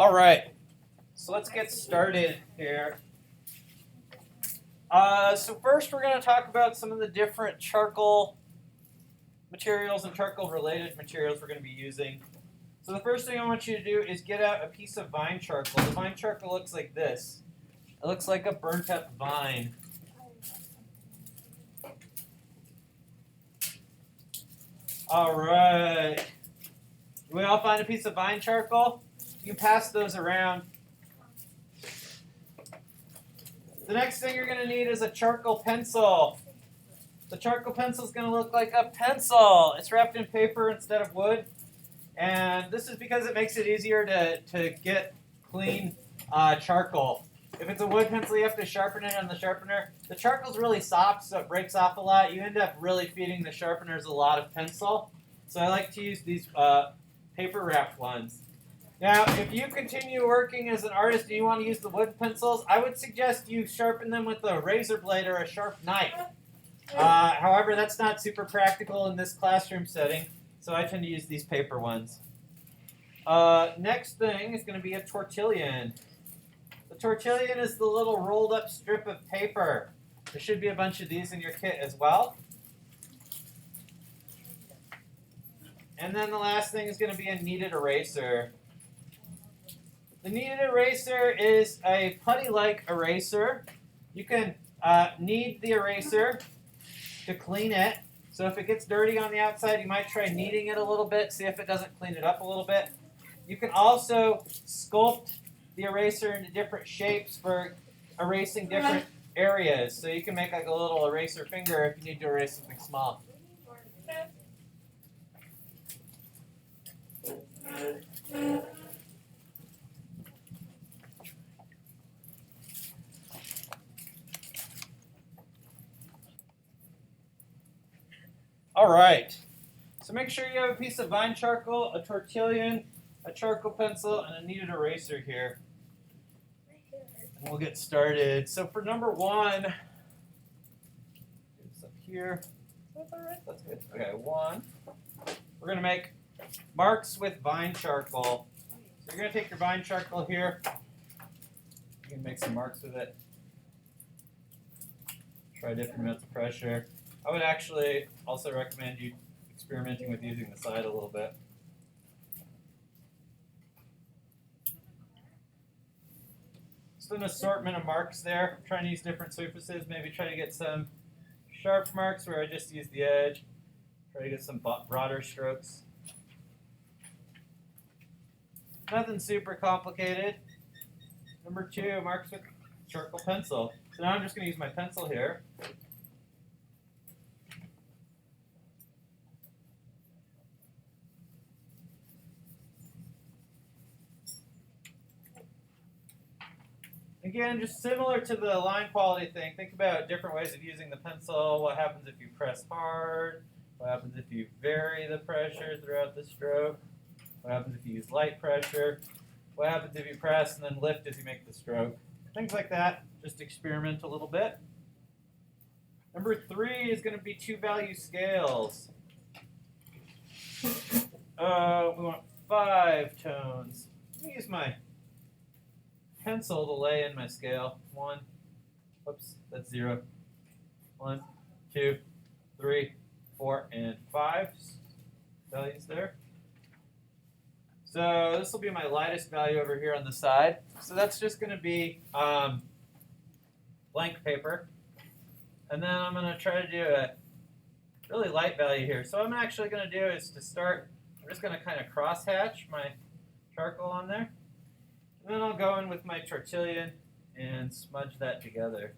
All right, so let's get started here. So first we're going to talk about some of the different charcoal materials and charcoal-related materials we're going to be using. So the first thing I want you to do is get out a piece of vine charcoal. The vine charcoal looks like this. It looks like a burnt-up vine. All right. We all find a piece of vine charcoal? You pass those around. The next thing you're going to need is a charcoal pencil. The charcoal pencil is going to look like a pencil. It's wrapped in paper instead of wood. And this is because it makes it easier to get clean charcoal. If it's a wood pencil, you have to sharpen it on the sharpener. The charcoal's really soft, so it breaks off a lot. You end up really feeding the sharpeners a lot of pencil. So I like to use these paper wrapped ones. Now, if you continue working as an artist and you want to use the wood pencils, I would suggest you sharpen them with a razor blade or a sharp knife. However, that's not super practical in this classroom setting, so I tend to use these paper ones. Next thing is going to be a tortillon. The tortillon is the little rolled up strip of paper. There should be a bunch of these in your kit as well. And then the last thing is going to be a kneaded eraser. The kneaded eraser is a putty-like eraser. You can knead the eraser to clean it. So if it gets dirty on the outside, you might try kneading it a little bit, see if it doesn't clean it up a little bit. You can also sculpt the eraser into different shapes for erasing different areas. So you can make like a little eraser finger if you need to erase something small. All right, so make sure you have a piece of vine charcoal, a tortillon, a charcoal pencil, and a kneaded eraser here. And we'll get started. So for number one, it's up here. Is that right? That's good. Okay, one. We're going to make marks with vine charcoal. So you're going to take your vine charcoal here. You can make some marks with it. Try different amounts of pressure. I would actually also recommend you experimenting with using the side a little bit. Just an assortment of marks there. I'm trying to use different surfaces. Maybe try to get some sharp marks where I just use the edge. Try to get some broader strokes. Nothing super complicated. Number two, marks with charcoal pencil. So now I'm just going to use my pencil here. Again, just similar to the line quality thing, think about different ways of using the pencil. What happens if you press hard? What happens if you vary the pressure throughout the stroke? What happens if you use light pressure? What happens if you press and then lift as you make the stroke? Things like that. Just experiment a little bit. Number three is going to be two value scales. We want 5 tones. Let me use my pencil to lay in my scale. 1, whoops, that's 0. 1, 2, 3, 4, and 5 values there. So this will be my lightest value over here on the side. So that's just going to be blank paper. And then I'm going to try to do a really light value here. So what I'm actually going to do is to start, I'm just going to kind of cross hatch my charcoal on there. And then I'll go in with my tortillon and smudge that together.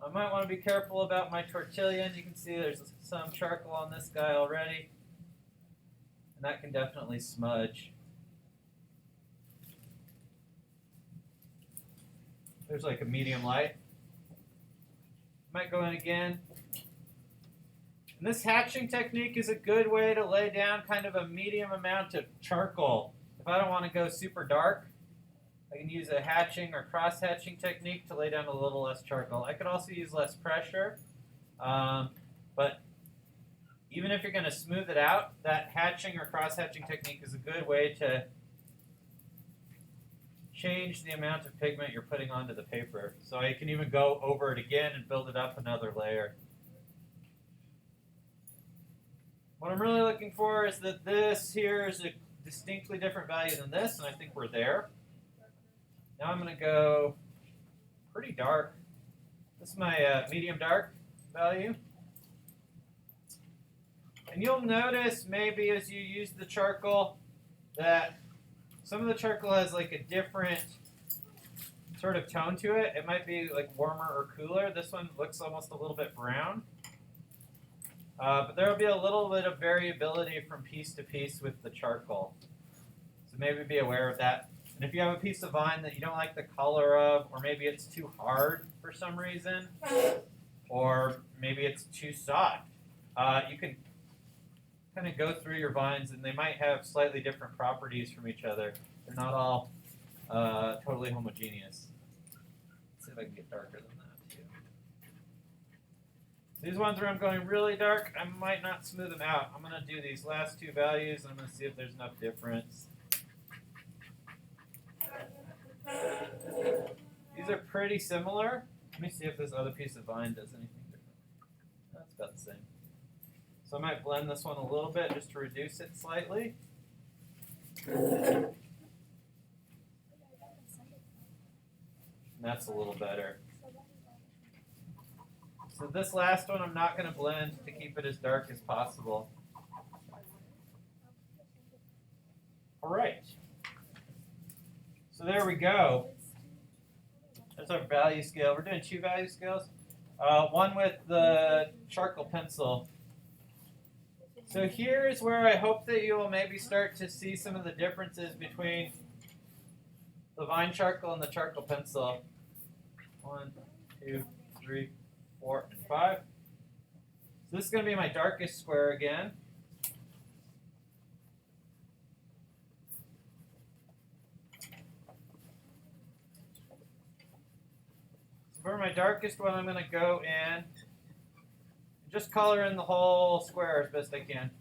I might want to be careful about my tortillon. You can see there's some charcoal on this guy already. And that can definitely smudge. There's like a medium light. Might go in again. And this hatching technique is a good way to lay down kind of a medium amount of charcoal. If I don't want to go super dark, I can use a hatching or cross-hatching technique to lay down a little less charcoal. I could also use less pressure, but even if you're going to smooth it out, that hatching or cross-hatching technique is a good way to change the amount of pigment you're putting onto the paper. So I can even go over it again and build it up another layer. What I'm really looking for is that this here is a distinctly different value than this, and I think we're there. Now I'm going to go pretty dark. This is my medium dark value. And you'll notice maybe as you use the charcoal that some of the charcoal has like a different sort of tone to it. It might be like warmer or cooler. This one looks almost a little bit brown. But there will be a little bit of variability from piece to piece with the charcoal. So maybe be aware of that. And if you have a piece of vine that you don't like the color of, or maybe it's too hard for some reason, or maybe it's too soft, you can kind of go through your vines and they might have slightly different properties from each other. They're not all totally homogeneous. Let's see if I can get darker than that too. These ones where I'm going really dark, I might not smooth them out. I'm going to do these last two values and I'm going to see if there's enough difference. These are pretty similar. Let me see if this other piece of vine does anything different. That's about the same. So I might blend this one a little bit just to reduce it slightly. And that's a little better. So this last one I'm not going to blend to keep it as dark as possible. All right. So there we go. That's our value scale. We're doing two value scales. One with the charcoal pencil. So here's where I hope that you will maybe start to see some of the differences between the vine charcoal and the charcoal pencil. 1, 2, 3, 4, and 5. So this is going to be my darkest square again. So for my darkest one, I'm going to go in. Just color in the whole square as best I can.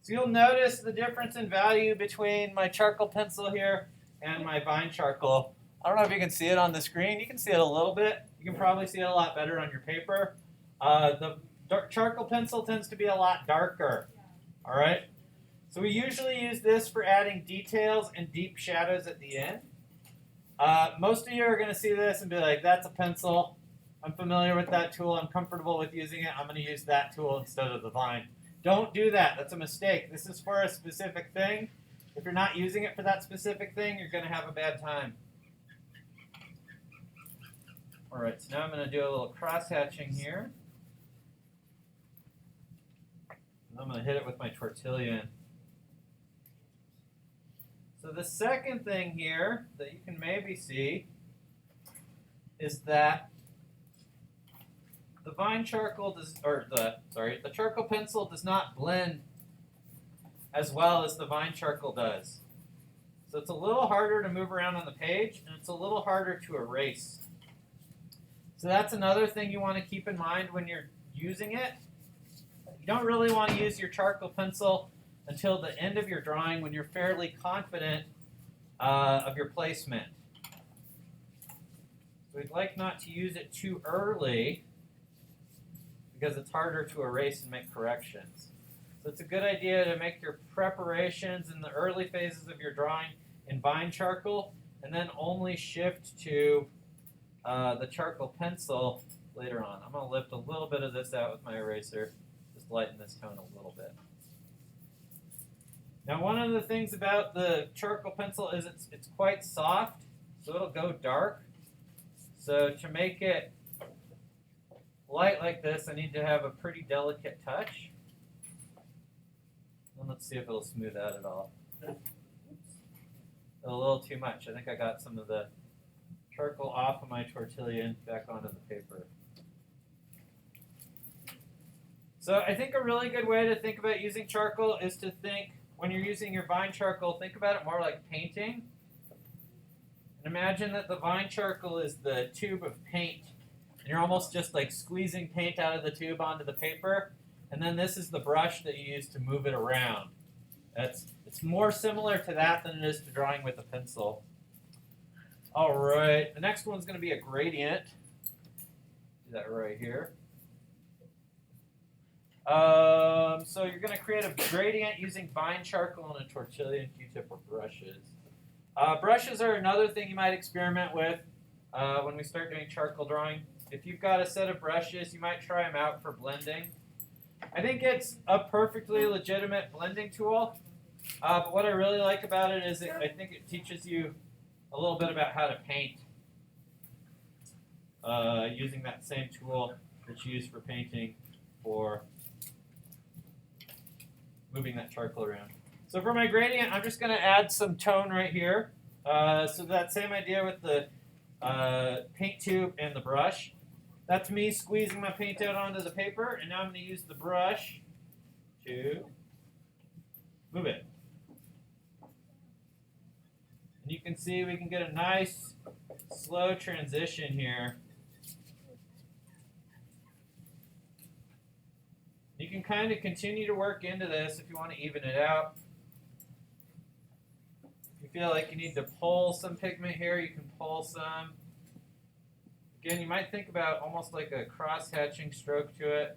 So you'll notice the difference in value between my charcoal pencil here and my vine charcoal. I don't know if you can see it on the screen. You can see it a little bit. You can probably see it a lot better on your paper. The charcoal pencil tends to be a lot darker. All right. So we usually use this for adding details and deep shadows at the end. Most of you are going to see this and be like, that's a pencil. I'm familiar with that tool. I'm comfortable with using it. I'm going to use that tool instead of the vine. Don't do that. That's a mistake. This is for a specific thing. If you're not using it for that specific thing, you're going to have a bad time. All right, so now I'm going to do a little cross-hatching here. And I'm going to hit it with my tortillon. So the second thing here that you can maybe see is that the vine charcoal the charcoal pencil does not blend as well as the vine charcoal does. So it's a little harder to move around on the page, and it's a little harder to erase. So that's another thing you want to keep in mind when you're using it. You don't really want to use your charcoal pencil until the end of your drawing when you're fairly confident of your placement. So we'd like not to use it too early because it's harder to erase and make corrections. So it's a good idea to make your preparations in the early phases of your drawing in vine charcoal and then only shift to the charcoal pencil later on. I'm going to lift a little bit of this out with my eraser, just lighten this tone a little bit. Now one of the things about the charcoal pencil is it's quite soft, so it'll go dark. So to make it light like this, I need to have a pretty delicate touch. And let's see if it'll smooth out at all. A little too much. I think I got some of the charcoal off of my tortillon back onto the paper. So I think a really good way to think about using charcoal is to think, when you're using your vine charcoal, think about it more like painting. And imagine that the vine charcoal is the tube of paint. And you're almost just like squeezing paint out of the tube onto the paper. And then this is the brush that you use to move it around. It's more similar to that than it is to drawing with a pencil. All right, the next one's going to be a gradient. Do that right here. So you're going to create a gradient using Vine charcoal and a tortilla Q-tip or brushes. Brushes are another thing you might experiment with when we start doing charcoal drawing. If you've got a set of brushes, you might try them out for blending. I think it's a perfectly legitimate blending tool, but what I really like about it is I think it teaches you a little bit about how to paint using that same tool that's used for painting for moving that charcoal around. So for my gradient, I'm just going to add some tone right here. So that same idea with the paint tube and the brush. That's me squeezing my paint out onto the paper, and now I'm going to use the brush to move it. And you can see we can get a nice slow transition here. You can kind of continue to work into this if you want to even it out. If you feel like you need to pull some pigment here, you can pull some. Again, you might think about almost like a cross-hatching stroke to it.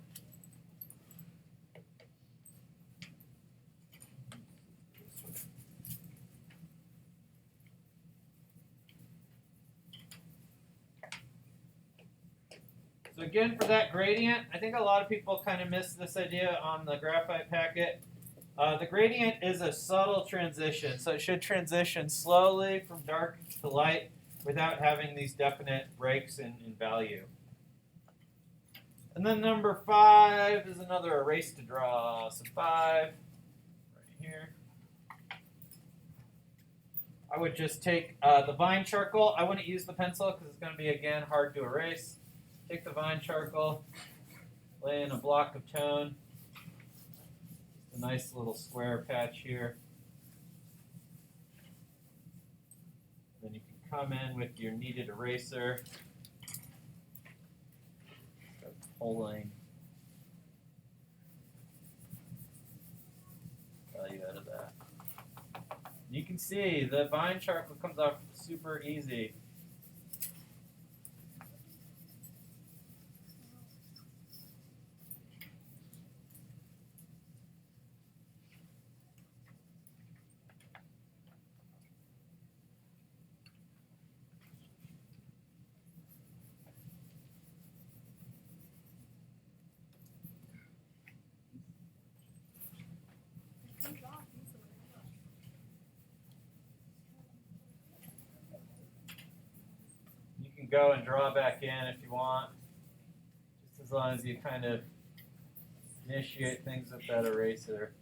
So again, for that gradient, I think a lot of people kind of miss this idea on the graphite packet. The gradient is a subtle transition, so it should transition slowly from dark to light without having these definite breaks in value. And then number 5 is another erase to draw. So 5, right here. I would just take the Vine charcoal. I wouldn't use the pencil because it's going to be, again, hard to erase. Take the Vine charcoal, lay in a block of tone. A nice little square patch here. Then you can come in with your kneaded eraser. Start pulling value out of that. You can see the Vine charcoal comes off super easy. You can go and draw back in if you want, just as long as you kind of initiate things with that eraser.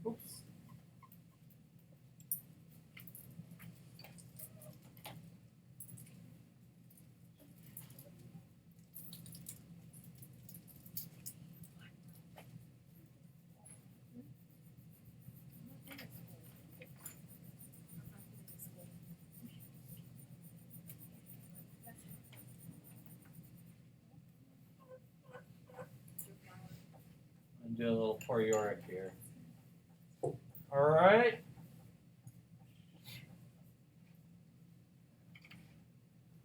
Oops. And do a little pour Yorick here. All right.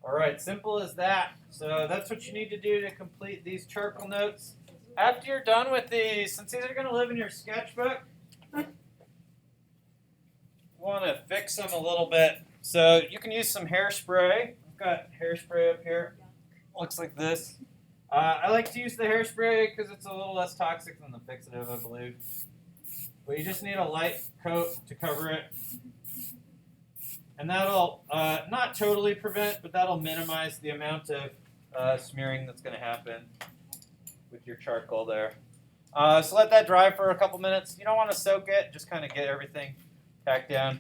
All right, simple as that. So that's what you need to do to complete these charcoal notes. After you're done with these, since these are going to live in your sketchbook, you want to fix them a little bit. So you can use some hairspray. I've got hairspray up here. Looks like this. I like to use the hairspray because it's a little less toxic than the fixative, I believe. But you just need a light coat to cover it. And that'll not totally prevent, but that'll minimize the amount of smearing that's going to happen with your charcoal there. So let that dry for a couple minutes. You don't want to soak it, just kind of get everything packed down.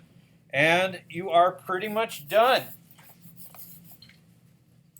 And you are pretty much done.